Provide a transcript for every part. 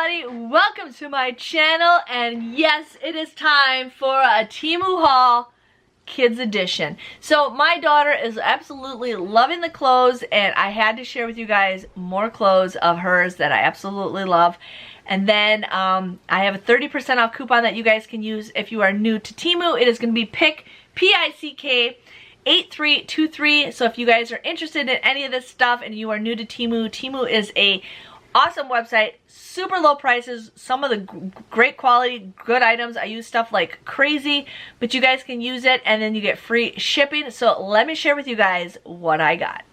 everybody, welcome to my channel, and yes, it is time for a Temu haul, kids edition. So my daughter is absolutely loving the clothes, and I had to share with you guys more clothes of hers that I absolutely love. And then I have a 30% off coupon that you guys can use if you are new to Temu. It is going to be PICK, P-I-C-K 8323. So if you guys are interested in any of this stuff and you are new to Temu, Temu is a awesome website, super low prices, some of the great quality, good items. I use stuff like crazy, but you guys can use it and then you get free shipping. So let me share with you guys what I got.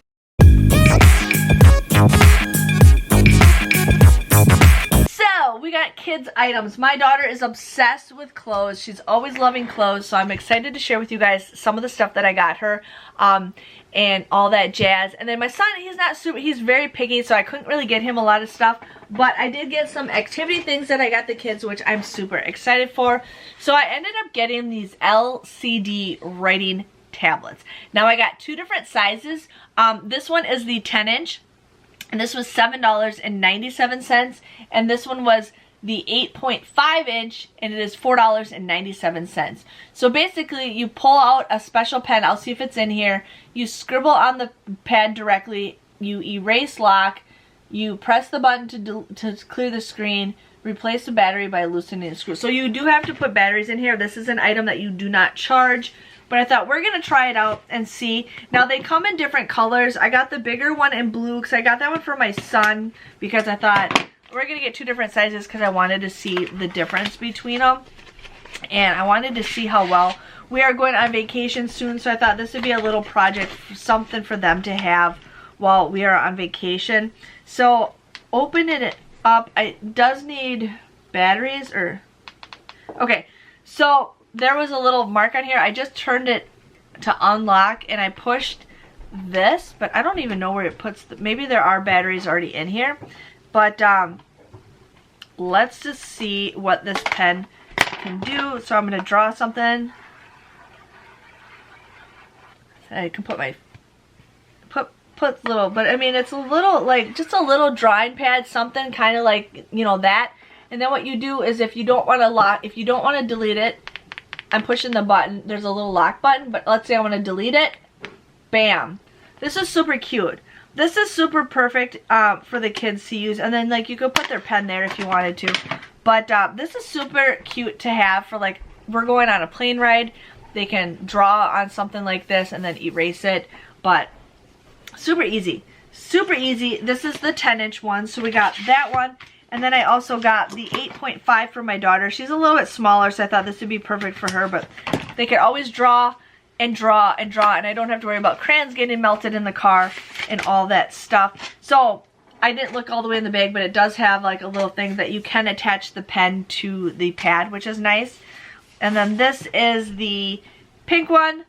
So we got kids items. My daughter is obsessed with clothes. She's always loving clothes, so I'm excited to share with you guys some of the stuff that I got her and all that jazz. And then my son, he's very picky, so I couldn't really get him a lot of stuff, but I did get some activity things that I got the kids, which I'm super excited for. So I ended up getting these LCD writing tablets. Now I got two different sizes. This one is the 10-inch. And this was $7.97, and this one was the 8.5 inch, and it is $4.97. So basically, you pull out a special pen. I'll see if it's in here. You scribble on the pad directly. You erase lock. You press the button to clear the screen. Replace the battery by loosening the screw. So you do have to put batteries in here. This is an item that you do not charge. But I thought we're going to try it out and see. Now they come in different colors. I got the bigger one in blue because I got that one for my son because I thought we're going to get two different sizes because I wanted to see the difference between them. And I wanted to see how well. We are going on vacation soon, so I thought this would be a little project, something for them to have while we are on vacation. So opening it up, it does need batteries or... Okay, so... there was a little mark on here. I just turned it to unlock and I pushed this, but I don't even know where it puts maybe there are batteries already in here. But let's just see what this pen can do. So I'm going to draw something. I can put my put little, but I mean it's a little like just a little drawing pad, something kind of like, you know, that. And then what you do is if you don't want to delete it, I'm pushing the button. There's a little lock button, but let's say I want to delete it. Bam. This is super cute. This is super perfect for the kids to use. And then like you could put their pen there if you wanted to. But this is super cute to have for like, we're going on a plane ride. They can draw on something like this and then erase it. But super easy. Super easy. This is the 10-inch one. So we got that one. And then I also got the 8.5 for my daughter. She's a little bit smaller, so I thought this would be perfect for her. But they could always draw and draw and draw, and I don't have to worry about crayons getting melted in the car and all that stuff. So I didn't look all the way in the bag, but it does have like a little thing that you can attach the pen to the pad, which is nice. And then this is the pink one.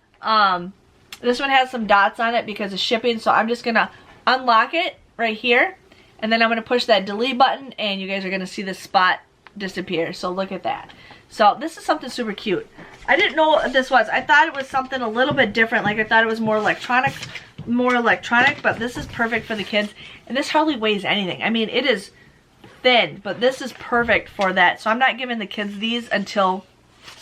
This one has some dots on it because of shipping, so I'm just going to unlock it right here. And then I'm going to push that delete button and you guys are going to see the spot disappear. So look at that. So this is something super cute. I didn't know what this was. I thought it was something a little bit different. Like I thought it was more electronic, but this is perfect for the kids. And this hardly weighs anything. I mean, it is thin, but this is perfect for that. So I'm not giving the kids these until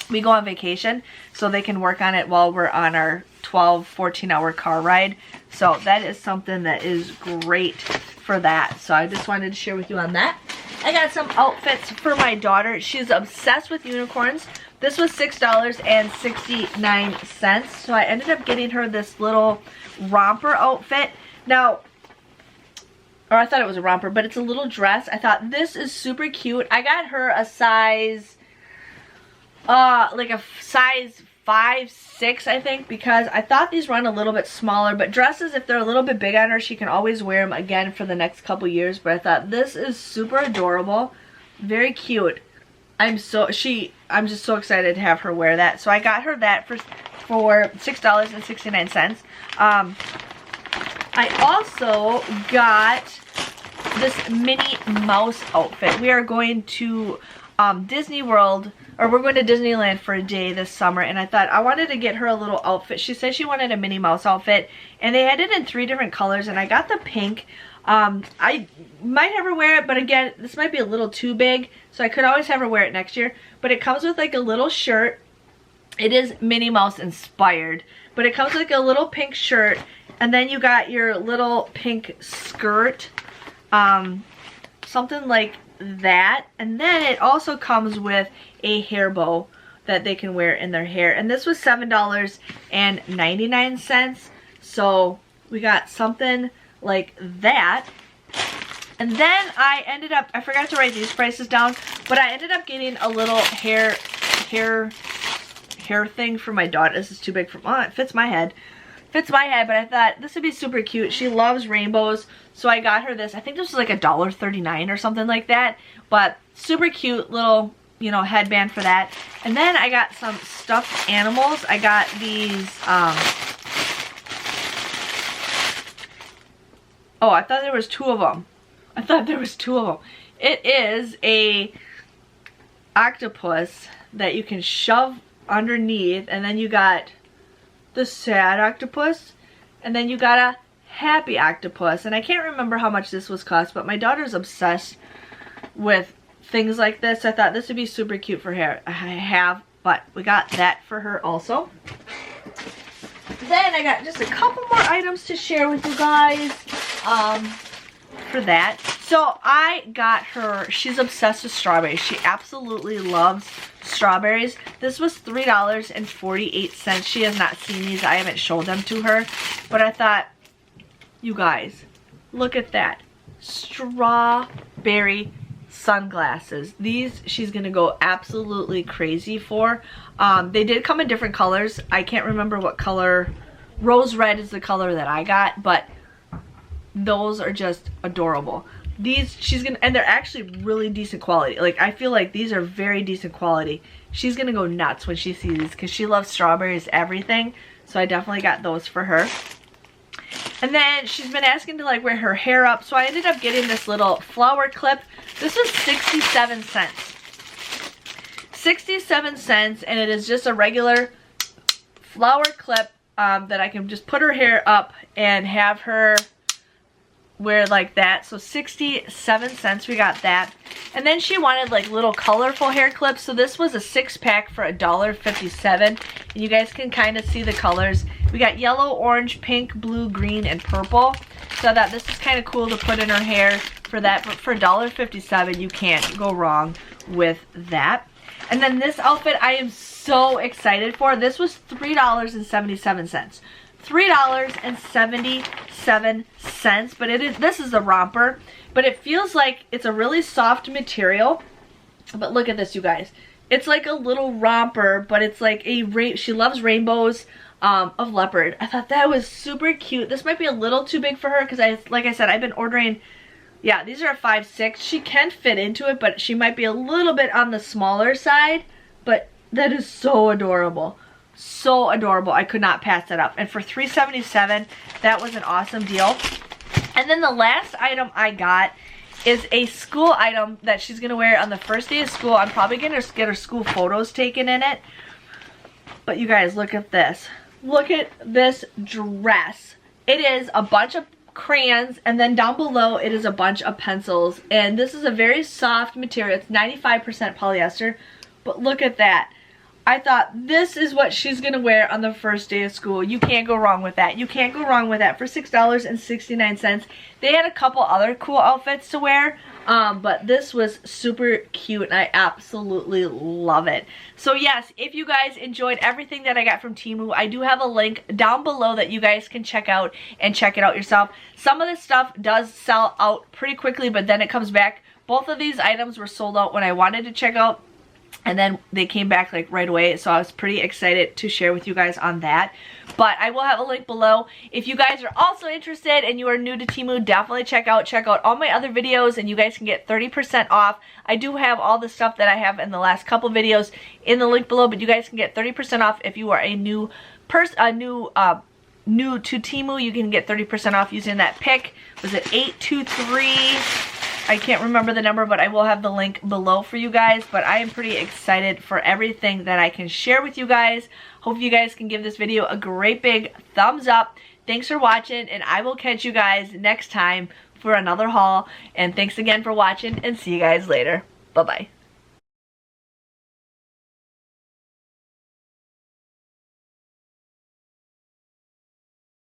we go on vacation so they can work on it while we're on our 14 hour car ride. So that is something that is great for that. So I just wanted to share with you on that. I got some outfits for my daughter. She's obsessed with unicorns. This was $6.69. So I ended up getting her this little romper outfit. Now, or I thought it was a romper, but it's a little dress. I thought this is super cute. I got her a size, like a size 5, 6, I think, because I thought these run a little bit smaller, but dresses, if they're a little bit big on her, she can always wear them again for the next couple years. But I thought this is super adorable, very cute. I'm just so excited to have her wear that. So I got her that for $6.69. I also got this Minnie Mouse outfit. We are going to Disney World, or we're going to Disneyland for a day this summer, and I thought I wanted to get her a little outfit. She said she wanted a Minnie Mouse outfit, and they had it in 3 different colors, and I got the pink. I might have her wear it, but again, this might be a little too big, so I could always have her wear it next year. But it comes with like a little shirt. It is Minnie Mouse inspired, but it comes with like a little pink shirt, and then you got your little pink skirt, something like that. And then it also comes with a hair bow that they can wear in their hair, and this was $7.99. So we got something like that. And then I ended up, I forgot to write these prices down, but I ended up getting a little hair thing for my daughter. This is too big for, it fits my head. Fits my head, but I thought this would be super cute. She loves rainbows, so I got her this. I think this was like $1.39 or something like that, but super cute little, you know, headband for that. And then I got some stuffed animals. I got these, oh, I thought there was two of them. I thought there was two of them. It is a octopus that you can shove underneath, and then you got the sad octopus, and then you got a happy octopus. And I can't remember how much this was cost, but my daughter's obsessed with things like this. I thought this would be super cute for her. I have, but we got that for her also. Then I got just a couple more items to share with you guys for that. So I got her, she's obsessed with strawberries. She absolutely loves strawberries. This was $3.48. She has not seen these. I haven't showed them to her, but I thought, you guys, look at that. Strawberry sunglasses. These she's gonna go absolutely crazy for. They did come in different colors. I can't remember what color. Rose red is the color that I got, but those are just adorable. These she's gonna, and they're actually really decent quality. Like, I feel like these are very decent quality. She's gonna go nuts when she sees these because she loves strawberries, everything. So I definitely got those for her. And then she's been asking to like wear her hair up, so I ended up getting this little flower clip. This was 67 cents. 67 cents, and it is just a regular flower clip that I can just put her hair up and have her wear like that. So 67 cents, we got that. And then she wanted like little colorful hair clips, so this was a 6-pack for $1.57, and you guys can kind of see the colors. We got yellow, orange, pink, blue, green, and purple. So I thought this is kind of cool to put in her hair for that, but for $1.57 you can't go wrong with that. And then this outfit I am so excited for. This was $3.77. $3.77, but this is a romper, but it feels like it's a really soft material. But look at this, you guys. It's like a little romper, but it's like she loves rainbows of leopard. I thought that was super cute. This might be a little too big for her because like I said, I've been ordering, yeah, these are a 5'6". She can fit into it, but she might be a little bit on the smaller side, but that is so adorable. So adorable. I could not pass that up. And for $3.77, that was an awesome deal. And then the last item I got is a school item that she's going to wear on the first day of school. I'm probably going to get her school photos taken in it. But you guys, look at this. Look at this dress. It is a bunch of crayons, and then down below it is a bunch of pencils. And this is a very soft material. It's 95% polyester. But look at that. I thought this is what she's going to wear on the first day of school. You can't go wrong with that. You can't go wrong with that for $6.69. They had a couple other cool outfits to wear, but this was super cute, and I absolutely love it. So yes, if you guys enjoyed everything that I got from Temu, I do have a link down below that you guys can check out and check it out yourself. Some of this stuff does sell out pretty quickly, but then it comes back. Both of these items were sold out when I wanted to check out, and then they came back like right away, so I was pretty excited to share with you guys on that. But I will have a link below. If you guys are also interested and you are new to Temu, definitely check out all my other videos, and you guys can get 30% off. I do have all the stuff that I have in the last couple videos in the link below, but you guys can get 30% off if you are a new to Temu. You can get 30% off using that pick. Was it 823? I can't remember the number, but I will have the link below for you guys. But I am pretty excited for everything that I can share with you guys. Hope you guys can give this video a great big thumbs up. Thanks for watching, and I will catch you guys next time for another haul. And thanks again for watching, and see you guys later. Bye-bye.